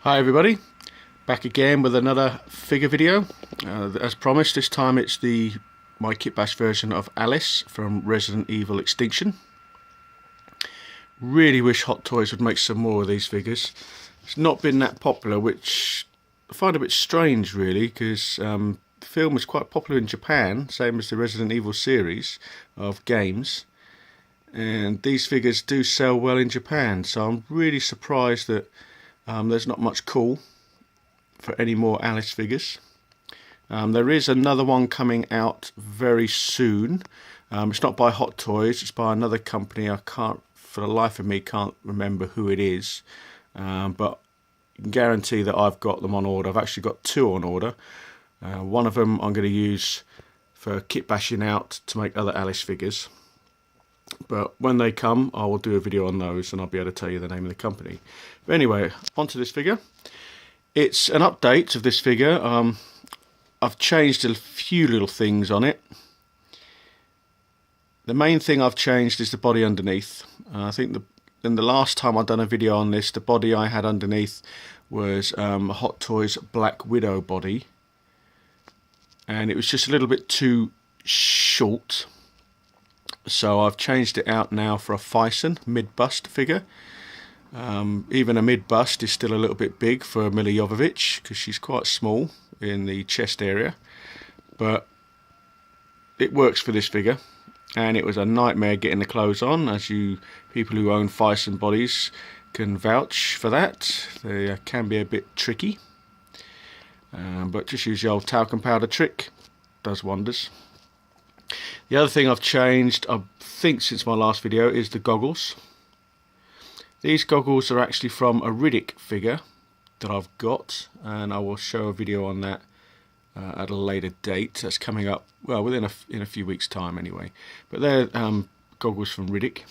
Hi everybody, back again with another figure video. As promised, this time it's my Kitbash version of Alice from Resident Evil Extinction. Really wish Hot Toys would make some more of these figures. It's not been that popular, which I find a bit strange really, because the film was quite popular in Japan, same as the Resident Evil series of games. And these figures do sell well in Japan, so I'm really surprised that there's not much call for any more Alice figures. There is another one coming out very soon. It's not by Hot Toys, it's by another company. I can't, for the life of me, can't remember who it is. But you can guarantee that I've got them on order. I've actually got two on order. One of them I'm going to use for kit bashing out to make other Alice figures. But when they come, I will do a video on those and I'll be able to tell you the name of the company. But anyway, onto this figure. It's an update of this figure. I've changed a few little things on it. The main thing I've changed is the body underneath. I think in the last time I'd done a video on this, the body I had underneath was a Hot Toys Black Widow body. And it was just a little bit too short. So I've changed it out now for a Fison mid-bust figure. Even a mid-bust is still a little bit big for Milla Jovovich because she's quite small in the chest area. But it works for this figure. And it was a nightmare getting the clothes on, as you people who own Fison bodies can vouch for that. They can be a bit tricky. But just use the old talcum powder trick. Does wonders. The other thing I've changed, I think since my last video, is the goggles. These goggles are actually from a Riddick figure that I've got, and I will show a video on that at a later date. That's coming up, well, in a few weeks' time anyway. But they're goggles from Riddick.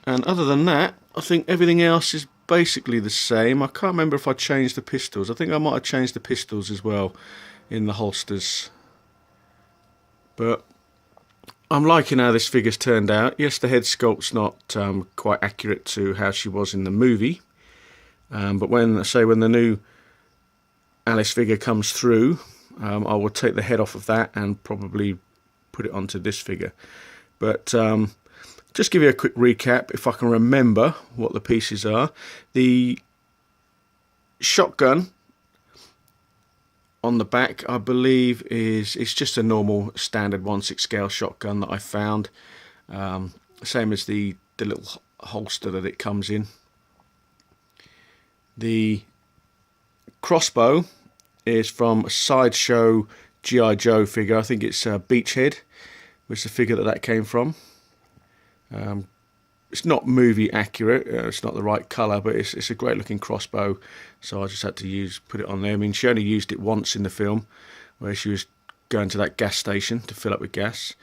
And other than that, I think everything else is basically the same. I can't remember if I changed the pistols. I think I might have changed the pistols as well in the holsters. But I'm liking how this figure's turned out. Yes, the head sculpt's not quite accurate to how she was in the movie. But when the new Alice figure comes through, I will take the head off of that and probably put it onto this figure. But just give you a quick recap, if I can remember what the pieces are. The shotgun on the back, I believe, it's just a normal standard 1/6 scale shotgun that I found. Same as the little holster that it comes in. The crossbow is from a Sideshow G.I. Joe figure. I think it's Beachhead, which is the figure that came from. It's not movie accurate, it's not the right colour, but it's a great looking crossbow, so I just had to put it on there. I mean, she only used it once in the film, where she was going to that gas station to fill up with gas.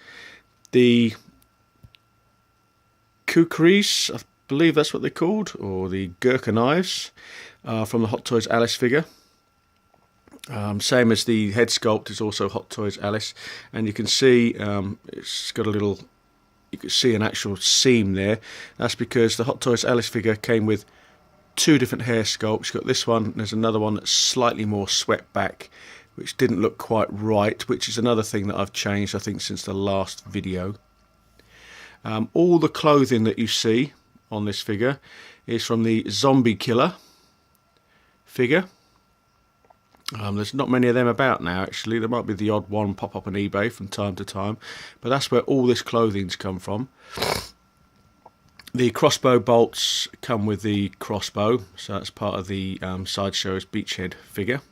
The kukris, I believe that's what they're called, or the Gurkha knives, from the Hot Toys Alice figure. Same as the head sculpt is also Hot Toys Alice, and you can see it's got a little... You can see an actual seam there. That's because the Hot Toys Alice figure came with two different hair sculpts. You've got this one, there's another one that's slightly more swept back, which didn't look quite right, which is another thing that I've changed, I think, since the last video. All the clothing that you see on this figure is from the Zombie Killer figure. There's not many of them about now, actually. There might be the odd one pop up on eBay from time to time, but that's where all this clothing's come from. The crossbow bolts come with the crossbow, so that's part of the Sideshow's Beachhead figure.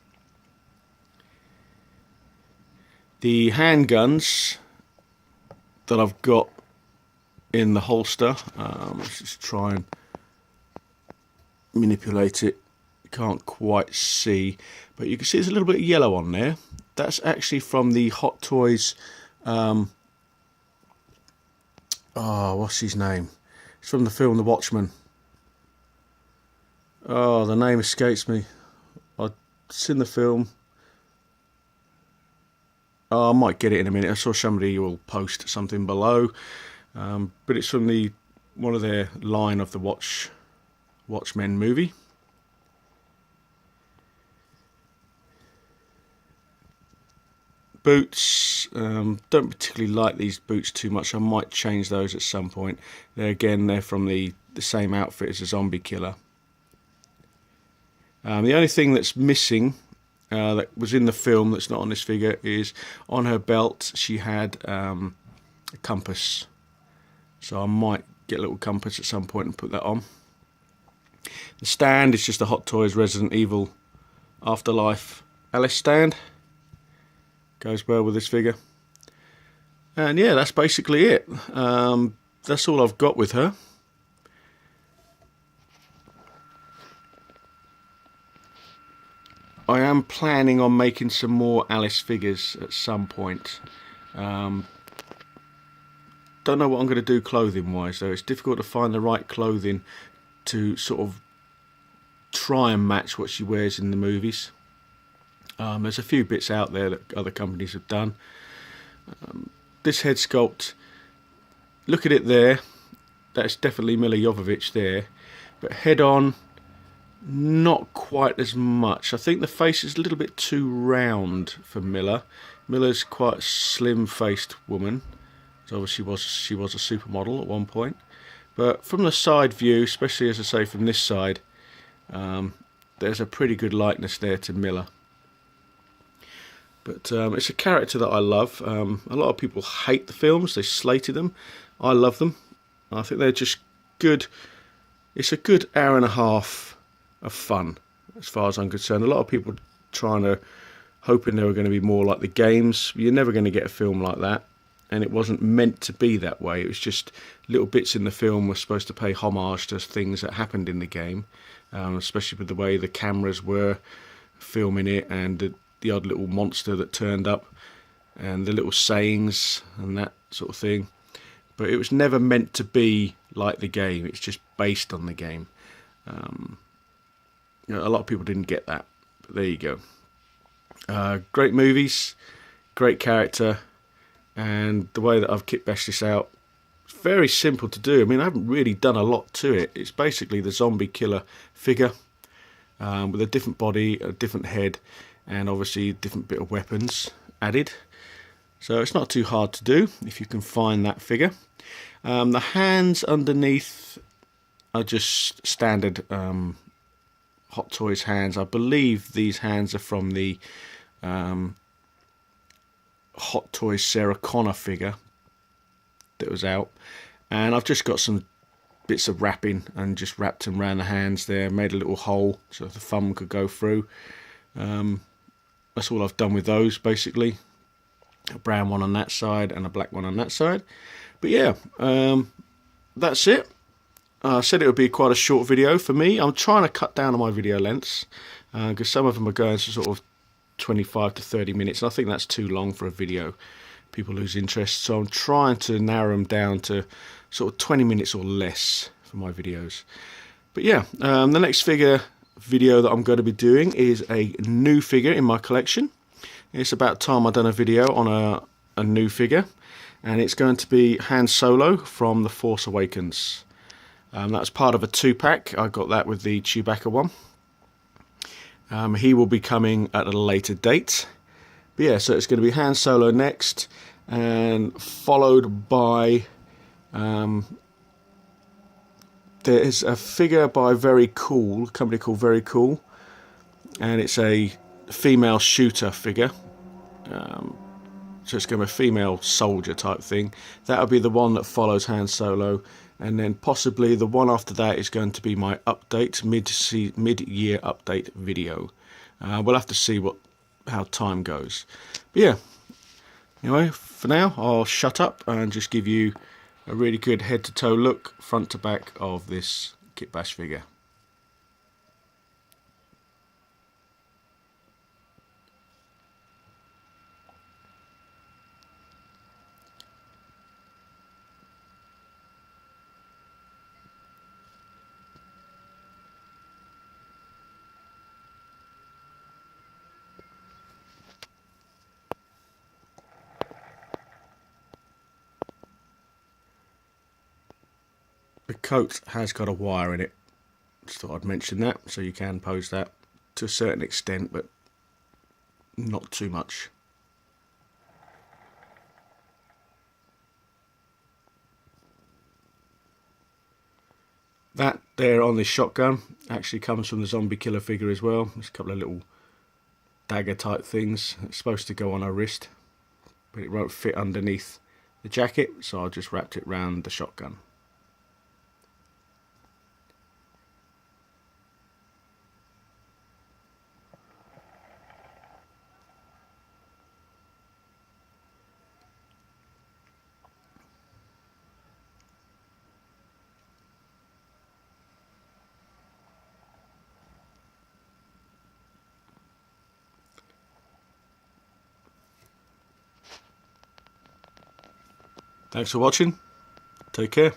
The handguns that I've got in the holster, let's just try and manipulate it. Can't quite see, but you can see there's a little bit of yellow on there. That's actually from the Hot Toys what's his name? It's from the film The Watchmen. Oh, the name escapes me. I've seen the film. Oh, I might get it in a minute. I saw somebody will post something below, but it's from one of their line of the Watchmen movie. boots, don't particularly like these boots too much. I might change those at some point. They're from the same outfit as a zombie killer. The only thing that's missing that was in the film that's not on this figure is on her belt she had a compass. So I might get a little compass at some point and put that on. The stand is just a Hot Toys Resident Evil Afterlife Alice stand. Goes well with this figure. And yeah, that's basically it. That's all I've got with her. I am planning on making some more Alice figures at some point. Don't know what I'm going to do clothing wise though. It's difficult to find the right clothing to sort of try and match what she wears in the movies. There's a few bits out there that other companies have done. This head sculpt, look at it there, that's definitely Milla Jovovich there, but head on, not quite as much. I think the face is a little bit too round for Milla. Milla's quite a slim-faced woman, so she was a supermodel at one point. But from the side view, especially as I say from this side, there's a pretty good likeness there to Milla. But it's a character that I love. A lot of people hate the films, they slated them. I love them. I think they're just good. It's a good hour and a half of fun, as far as I'm concerned. A lot of people hoping they were going to be more like the games. You're never going to get a film like that, and it wasn't meant to be that way. It was just little bits in the film were supposed to pay homage to things that happened in the game, especially with the way the cameras were filming it, and the odd little monster that turned up, and the little sayings and that sort of thing. But it was never meant to be like the game. It's just based on the game. A lot of people didn't get that, but there you go. Great movies, great character, and the way that I've kitbashed this out, it's very simple to do. I mean, I haven't really done a lot to it. It's basically the zombie killer figure with a different body, a different head, and obviously a different bit of weapons added. So it's not too hard to do if you can find that figure. The hands underneath are just standard Hot Toys hands. I believe these hands are from the Hot Toys Sarah Connor figure that was out, and I've just got some bits of wrapping and just wrapped them around the hands there, made a little hole so the thumb could go through. That's all I've done with those, basically. A brown one on that side and a black one on that side. But yeah, that's it. I said it would be quite a short video for me. I'm trying to cut down on my video lengths because some of them are going to sort of 25 to 30 minutes, and I think that's too long for a video. People lose interest, so I'm trying to narrow them down to sort of 20 minutes or less for my videos. But yeah, the next video that I'm going to be doing is a new figure in my collection. It's about time I've done a video on a new figure, and it's going to be Han Solo from The Force Awakens. That's part of a 2-pack. I got that with the Chewbacca one. He will be coming at a later date. But yeah, so it's going to be Han Solo next, and followed by there's a figure by Very Cool, a company called Very Cool, and it's a female shooter figure. So it's going to be a female soldier type thing. That'll be the one that follows Han Solo, and then possibly the one after that is going to be my update, mid-year update video. We'll have to see how time goes. But yeah, anyway, for now I'll shut up and just give you a really good head-to-toe look, front to back, of this Kitbash figure. The coat has got a wire in it. Just thought I'd mention that, so you can pose that to a certain extent, but not too much. That there on this shotgun actually comes from the zombie killer figure as well. There's a couple of little dagger type things. It's supposed to go on her wrist, but it won't fit underneath the jacket, so I just wrapped it round the shotgun. Thanks for watching. Take care.